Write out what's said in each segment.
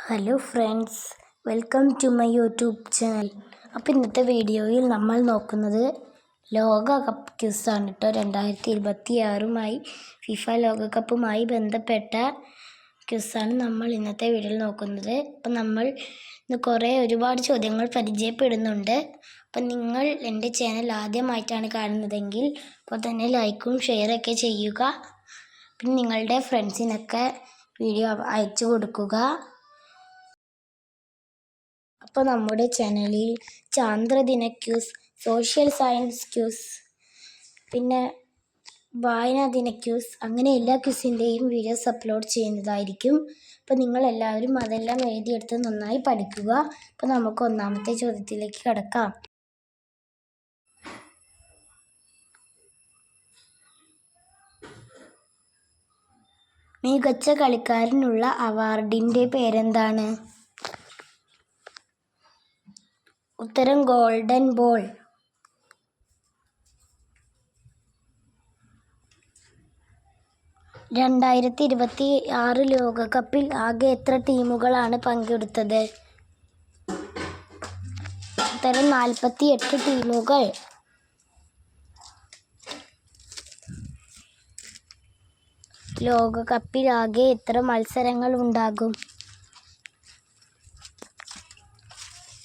Hello friends, welcome to my YouTube channel. അപ്പോൾ ഇന്നത്തെ വീഡിയോയിൽ നമ്മൾ നോക്കുന്നത് ലോകകപ്പ് ക്വിസാണ് കേട്ടോ. 2026 ഫിഫ ലോകകപ്പുമായി ബന്ധപ്പെട്ട ക്വിസാണ് നമ്മൾ ഇന്നത്തെ വീഡിയോയിൽ നോക്കുന്നത്. അപ്പം നമ്മൾ ഇന്ന് ഒരുപാട് ചോദ്യങ്ങൾ പരിചയപ്പെടുന്നുണ്ട്. അപ്പം നിങ്ങൾ എൻ്റെ ചാനൽ ആദ്യമായിട്ടാണ് കാണുന്നതെങ്കിൽ അപ്പോൾ തന്നെ ലൈക്കും ഷെയറൊക്കെ ചെയ്യുക. പിന്നെ നിങ്ങളുടെ ഫ്രണ്ട്സിനൊക്കെ വീഡിയോ അയച്ചു കൊടുക്കുക. അപ്പോൾ നമ്മുടെ ചാനലിൽ ചാന്ദ്രദിന ക്യൂസ്, സോഷ്യൽ സയൻസ് ക്യൂസ്, പിന്നെ വായനാ ദിന ക്യൂസ്, അങ്ങനെ എല്ലാ ക്യൂസിൻ്റെയും വീഡിയോസ് അപ്ലോഡ് ചെയ്യുന്നതായിരിക്കും. അപ്പോൾ നിങ്ങളെല്ലാവരും അതെല്ലാം എഴുതിയെടുത്ത് നന്നായി പഠിക്കുക. അപ്പോൾ നമുക്ക് ഒന്നാമത്തെ ചോദ്യത്തിലേക്ക് കടക്കാം. മികച്ച കളിക്കാരനുള്ള അവാർഡിൻ്റെ പേരെന്താണ്? ഉത്തരം ഗോൾഡൻ ബോൾ. (2026) ലോകകപ്പിൽ ആകെ എത്ര ടീമുകളാണ് പങ്കെടുത്തത്? ഉത്തരം 48 ടീമുകൾ. ലോകകപ്പിൽ ആകെ എത്ര മത്സരങ്ങൾ ഉണ്ടാകും?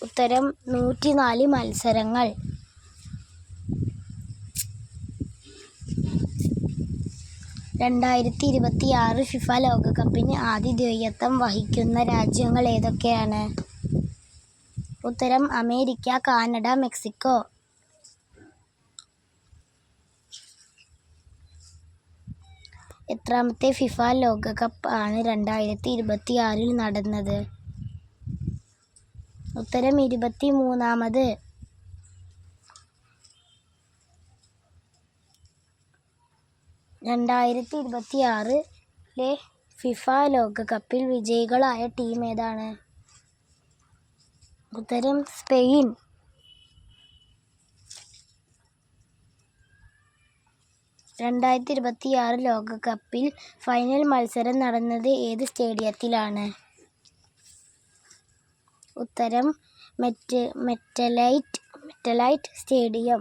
ഉത്തരം 104 മത്സരങ്ങൾ. 2026 ഫിഫ ലോകകപ്പിന് ആതിഥേയത്വം വഹിക്കുന്ന രാജ്യങ്ങൾ ഏതൊക്കെയാണ്? ഉത്തരം അമേരിക്ക, കാനഡ, മെക്സിക്കോ. എത്രാമത്തെ ഫിഫ ലോകകപ്പ് ആണ് 2026 നടന്നത്? ഉത്തരം 23ാമത്. 2026 ഫിഫ ലോകകപ്പിൽ വിജയികളായ ടീം ഏതാണ്? ഉത്തരം സ്പെയിൻ. 2026 ലോകകപ്പിൽ ഫൈനൽ മത്സരം നടന്നത് ഏത് സ്റ്റേഡിയത്തിലാണ്? ഉത്തരം മെറ്റലൈറ്റ് സ്റ്റേഡിയം.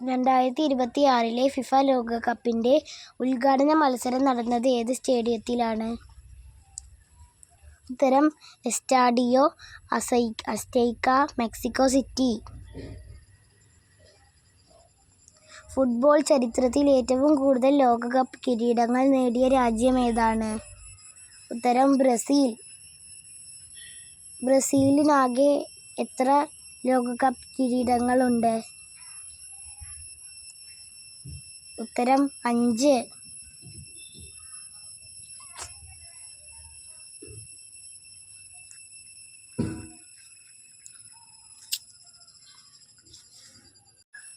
2026 ഫിഫ ലോകകപ്പിൻ്റെ ഉദ്ഘാടന മത്സരം നടന്നത് ഏത് സ്റ്റേഡിയത്തിലാണ്? ഉത്തരം എസ്റ്റാഡിയോ അസ്തൈക്ക, മെക്സിക്കോ സിറ്റി. ഫുട്ബോൾ ചരിത്രത്തിൽ ഏറ്റവും കൂടുതൽ ലോകകപ്പ് കിരീടങ്ങൾ നേടിയ രാജ്യം ഏതാണ്? ഉത്തരം ബ്രസീൽ. ബ്രസീലിനാകെ എത്ര ലോകകപ്പ് കിരീടങ്ങളുണ്ട്? ഉത്തരം 5.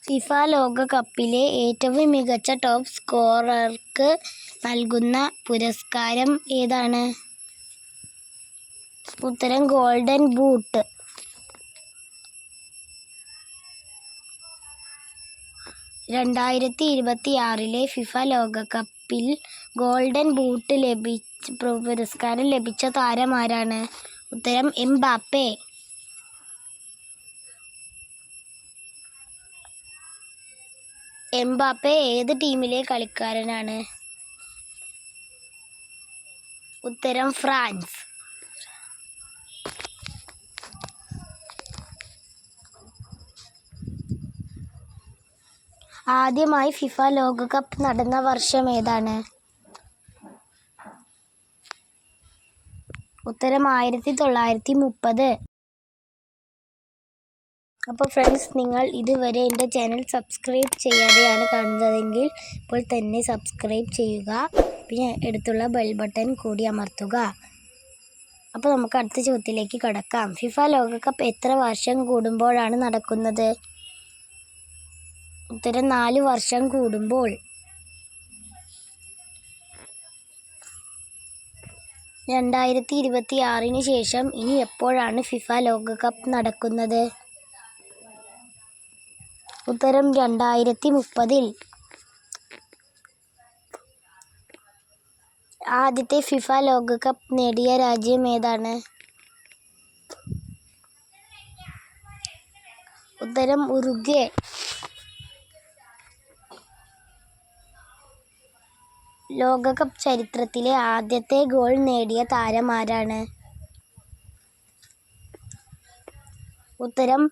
ഫിഫ ലോകകപ്പിലെ ഏറ്റവും മികച്ച ടോപ്പ് സ്കോറർക്ക് നൽകുന്ന പുരസ്കാരം ഏതാണ്? ഉത്തരം ഗോൾഡൻ ബൂട്ട്. 2026 ഫിഫ ലോകകപ്പിൽ ഗോൾഡൻ ബൂട്ട് പുരസ്കാരം ലഭിച്ച താരം ആരാണ്? ഉത്തരം എംബാപ്പെ. എംബാപ്പെ ഏത് ടീമിലെ കളിക്കാരനാണ്? ഉത്തരം ഫ്രാൻസ്. ആദ്യമായി ഫിഫ ലോകകപ്പ് നടന്ന വർഷം ഏതാണ്? ഉത്തരം 1930. അപ്പോൾ ഫ്രണ്ട്സ്, നിങ്ങൾ ഇതുവരെ എൻ്റെ ചാനൽ സബ്സ്ക്രൈബ് ചെയ്യാതെയാണ് കാണുന്നതെങ്കിൽ ഇപ്പോൾ തന്നെ സബ്സ്ക്രൈബ് ചെയ്യുക. പിന്നെ അടുത്തുള്ള ബെൽ ബട്ടൺ കൂടി അമർത്തുക. അപ്പോൾ നമുക്ക് അടുത്ത ചോദ്യത്തിലേക്ക് കടക്കാം. ഫിഫ ലോകകപ്പ് എത്ര വർഷം കൂടുമ്പോഴാണ് നടക്കുന്നത്? ഉത്തരം 4 വർഷം കൂടുമ്പോൾ. 2026 ശേഷം ഇനി എപ്പോഴാണ് ഫിഫ ലോകകപ്പ് നടക്കുന്നത്? ഉത്തരം 2030. ആദ്യത്തെ ഫിഫ ലോകകപ്പ് നേടിയ രാജ്യം ഏതാണ്? ഉത്തരം ഉറുഗ്വേ. ലോകകപ്പ് ചരിത്രത്തിലെ ആദ്യത്തെ ഗോൾ നേടിയ താരം ആരാണ്? ഉത്തരം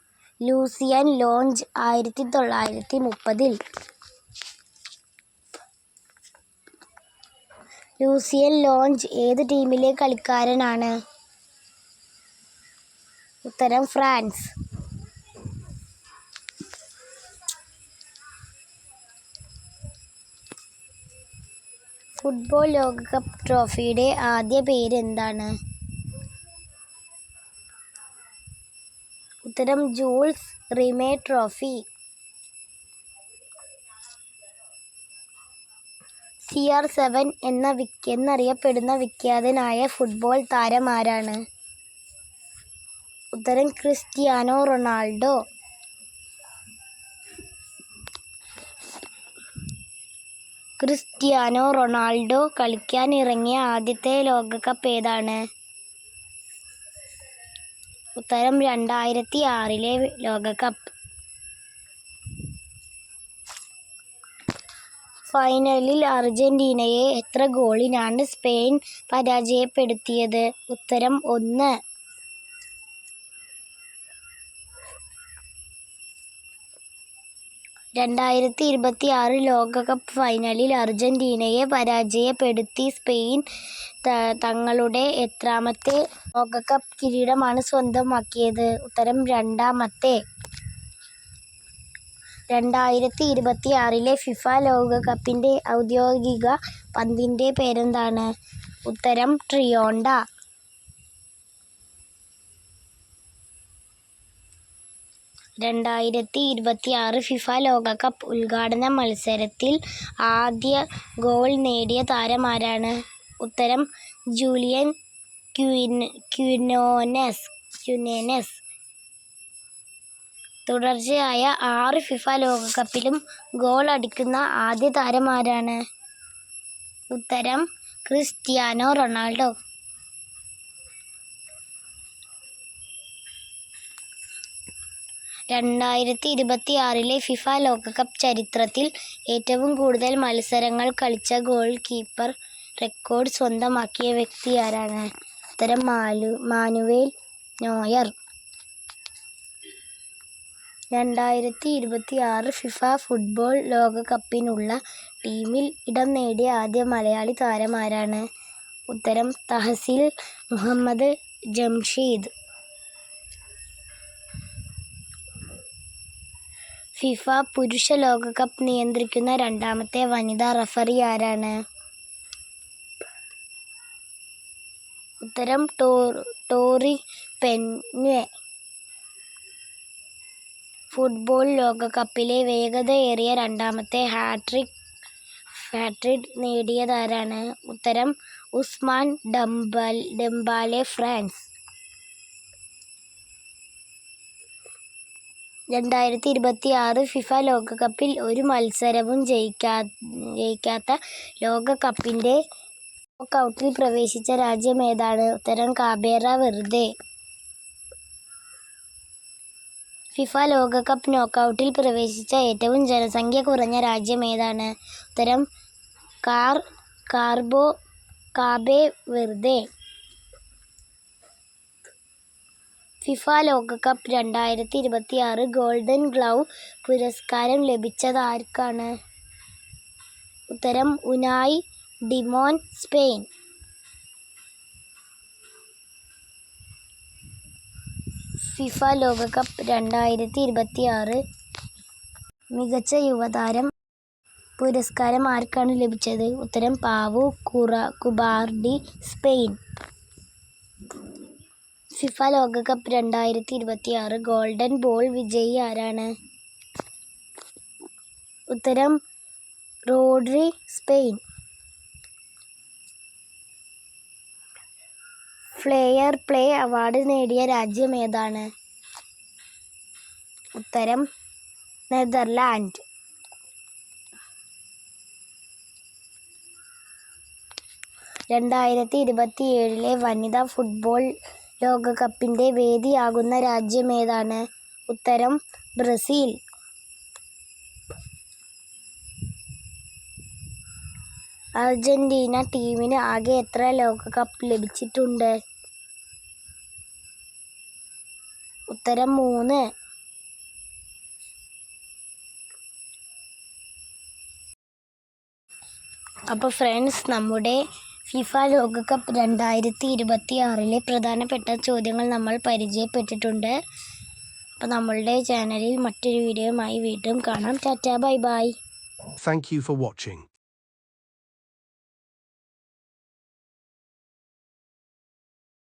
ലൂസിയൻ ലോഞ്ച് 1930. ലൂസിയൻ ലോഞ്ച് ഏത് ടീമിലെ കളിക്കാരനാണ്? ഉത്തരം ഫ്രാൻസ്. ഫുട്ബോൾ ലോകകപ്പ് ട്രോഫിയുടെ ആദ്യ പേര് എന്താണ്? ഉത്തരം ജൂൾസ് റിമെ ട്രോഫി. CR7 എന്നറിയപ്പെടുന്ന വിഖ്യാതനായ ഫുട്ബോൾ താരം ആരാണ്? ഉത്തരം ക്രിസ്ത്യാനോ റൊണാൾഡോ. ക്രിസ്ത്യാനോ റൊണാൾഡോ കളിക്കാൻ ഇറങ്ങിയ ആദ്യത്തെ ലോകകപ്പ് ഏതാണ്? ഉത്തരം 2006 ലോകകപ്പ്. ഫൈനലിൽ അർജന്റീനയെ എത്ര ഗോളിനാണ് സ്പെയിൻ പരാജയപ്പെടുത്തിയത്? ഉത്തരം 1. 2026 ലോകകപ്പ് ഫൈനലിൽ അർജന്റീനയെ പരാജയപ്പെടുത്തി സ്പെയിൻ തങ്ങളുടെ എത്രാമത്തെ ലോകകപ്പ് കിരീടമാണ് സ്വന്തമാക്കിയത്? ഉത്തരം 2. 2026 ഫിഫ ലോകകപ്പിന്റെ ഔദ്യോഗിക പന്തിന്റെ പേരെന്താണ്? ഉത്തരം ട്രിയോണ്ട. 2026 ഫിഫ ലോകകപ്പ് ഉദ്ഘാടന മത്സരത്തിൽ ആദ്യ ഗോൾ നേടിയ താരം ആരാണ്? ഉത്തരം ജൂലിയൻ ക്വിനോനെസ്. തുടർച്ചയായ 6 ഫിഫ ലോകകപ്പിലും ഗോൾ അടിക്കുന്ന ആദ്യ താരം ആരാണ്? ഉത്തരം ക്രിസ്ത്യാനോ റൊണാൾഡോ. 2026 ഫിഫ ലോകകപ്പ് ചരിത്രത്തിൽ ഏറ്റവും കൂടുതൽ മത്സരങ്ങൾ കളിച്ച ഗോൾ കീപ്പർ റെക്കോർഡ് സ്വന്തമാക്കിയ വ്യക്തി ആരാണ്? ഉത്തരം മാനുവേൽ നോയർ. 2026 ഫിഫ ഫുട്ബോൾ ലോകകപ്പിനുള്ള ടീമിൽ ഇടം നേടിയ ആദ്യ മലയാളി താരം ആരാണ്? ഉത്തരം തഹസിൽ മുഹമ്മദ് ജംഷീദ്. ഫിഫ പുരുഷ ലോകകപ്പ് നിയന്ത്രിക്കുന്ന രണ്ടാമത്തെ വനിതാ റഫറി ആരാണ്? ഉത്തരം ടോറി പെന്വെ. ഫുട്ബോൾ ലോകകപ്പിലെ വേഗതയേറിയ രണ്ടാമത്തെ ഹാട്രിക് നേടിയതാരാണ്? ഉത്തരം ഉസ്മാൻ ഡെംബാലെ, ഫ്രാൻസ്. 2026 ഫിഫ ലോകകപ്പിൽ ഒരു മത്സരവും ജയിക്കാത്ത ലോകകപ്പിന്റെ നോക്കൌട്ടിൽ പ്രവേശിച്ച രാജ്യം ഏതാണ്? ഉത്തരം കാബേറ വെർദെ. ഫിഫ ലോകകപ്പ് നോക്കൌട്ടിൽ പ്രവേശിച്ച ഏറ്റവും ജനസംഖ്യ കുറഞ്ഞ രാജ്യം ഏതാണ്? ഉത്തരം കാബെ വെർദെ. ഫിഫ ലോകകപ്പ് 2026 ഗോൾഡൻ ഗ്ലൗ പുരസ്കാരം ലഭിച്ചത് ആർക്കാണ്? ഉത്തരം ഉനായ് ഡിമോൻ, സ്പെയിൻ. ഫിഫ ലോകകപ്പ് 2026 മികച്ച യുവതാരം പുരസ്കാരം ആർക്കാണ് ലഭിച്ചത്? ഉത്തരം പാവു കുബാർഡി, സ്പെയിൻ. ഫിഫ ലോകകപ്പ് 2026 ഗോൾഡൻ ബോൾ വിജയി ആരാണ്? ഉത്തരം Rodri, Spain. Fair play award നേടിയ രാജ്യം ഏതാണ്? ഉത്തരം നെതർലാൻഡ്. 2027 വനിതാ ഫുട്ബോൾ ലോകകപ്പിൻ്റെ വേദിയാകുന്ന രാജ്യമേതാണ്? ഉത്തരം ബ്രസീൽ. അർജന്റീന ടീമിന് ആകെ എത്ര ലോകകപ്പ് ലഭിച്ചിട്ടുണ്ട്? ഉത്തരം 3. അപ്പോൾ ഫ്രണ്ട്സ്, നമ്മുടെ ഫിഫ ലോകകപ്പ് 2026 പ്രധാനപ്പെട്ട ചോദ്യങ്ങൾ നമ്മൾ പരിചയപ്പെട്ടിട്ടുണ്ട്. അപ്പോൾ നമ്മളുടെ ചാനലിൽ മറ്റൊരു വീഡിയോയുമായി വീണ്ടും കാണാം. Tata, bye bye. Thank you for watching.